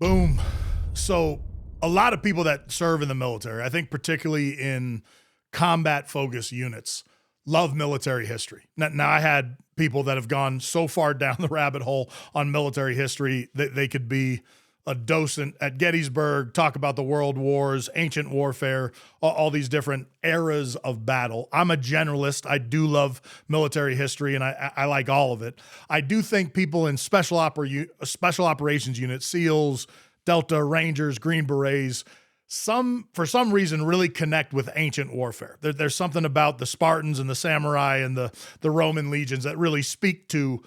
Boom. So, a lot of people that serve in the military, I think particularly in combat focused units, love military history. Now, I had people that have gone so far down the rabbit hole on military history that they could be a docent at Gettysburg, talk about the world wars, ancient warfare, all these different eras of battle. I'm a generalist. I do love military history, and I like all of it. I do think people in special operations units, SEALs, Delta, Rangers, Green Berets, for some reason really connect with ancient warfare. There's something about the Spartans and the samurai and the Roman legions that really speak to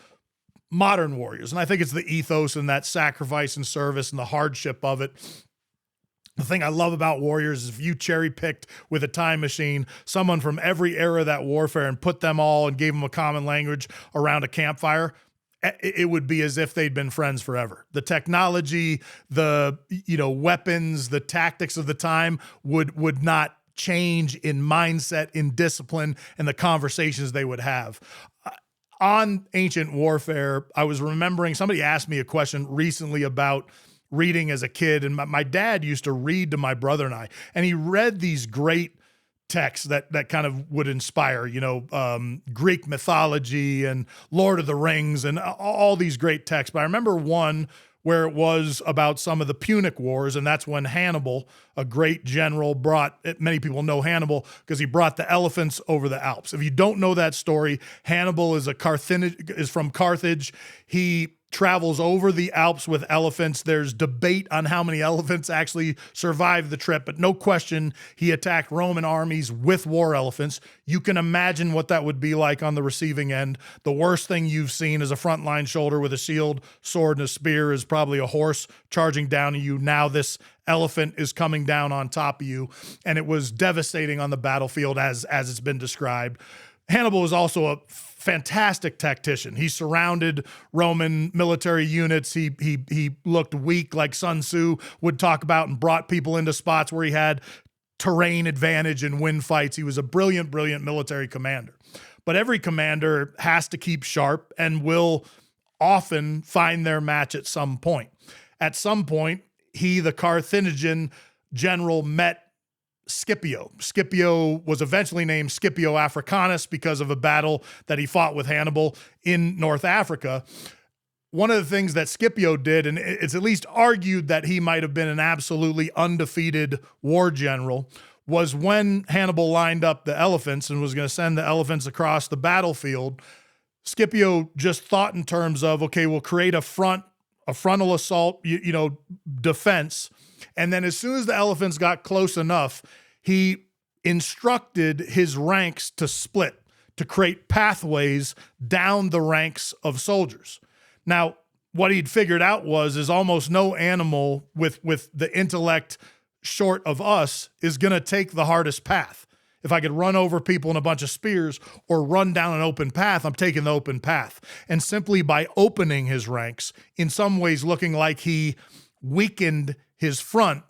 modern warriors. And I think it's the ethos and that sacrifice and service and the hardship of it. The thing I love about warriors is if you cherry picked with a time machine someone from every era of that warfare and put them all and gave them a common language around a campfire, it would be as if they'd been friends forever. The technology, the weapons, the tactics of the time would not change in mindset, in discipline, and the conversations they would have. On ancient warfare, I was remembering somebody asked me a question recently about reading as a kid, and my dad used to read to my brother and I, and he read these great texts that kind of would inspire, Greek mythology and Lord of the Rings and all these great texts. But I remember one where it was about some of the Punic Wars, and that's when Hannibal, a great general, many people know Hannibal because he brought the elephants over the Alps. If you don't know that story, Hannibal is from Carthage. He travels over the Alps with elephants. There's debate on how many elephants actually survived the trip, but no question he attacked Roman armies with war elephants. You can imagine what that would be like on the receiving end. The worst thing you've seen is a frontline shoulder with a shield, sword, and a spear is probably a horse charging down at you. Now this elephant is coming down on top of you, and it was devastating on the battlefield as it's been described. Hannibal was also a fantastic tactician. He surrounded Roman military units. He looked weak, like Sun Tzu would talk about, and brought people into spots where he had terrain advantage and win fights. He was a brilliant, brilliant military commander. But every commander has to keep sharp and will often find their match at some point. At some point, the Carthaginian general, met Scipio. Scipio was eventually named Scipio Africanus because of a battle that he fought with Hannibal in North Africa. One of the things that Scipio did, and it's at least argued that he might have been an absolutely undefeated war general, was when Hannibal lined up the elephants and was going to send the elephants across the battlefield, Scipio just thought in terms of, okay, we'll create a frontal assault, defense. And then as soon as the elephants got close enough, he instructed his ranks to split, to create pathways down the ranks of soldiers. Now, what he'd figured out is almost no animal with the intellect short of us is going to take the hardest path. If I could run over people in a bunch of spears or run down an open path, I'm taking the open path. And simply by opening his ranks, in some ways looking like he weakened his front,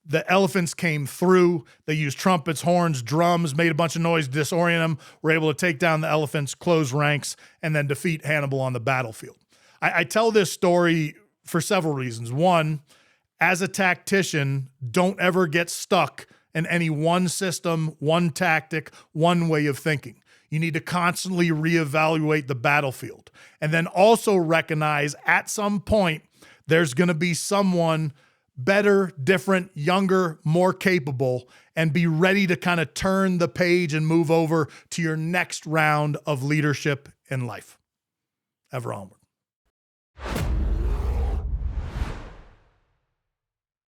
the elephants came through. They used trumpets, horns, drums, made a bunch of noise, disorient them, were able to take down the elephants, close ranks, and then defeat Hannibal on the battlefield. I tell this story for several reasons. One, as a tactician, don't ever get stuck in any one system, one tactic, one way of thinking. You need to constantly reevaluate the battlefield. And then also recognize at some point there's going to be someone better, different, younger, more capable, and be ready to kind of turn the page and move over to your next round of leadership in life. Ever onward.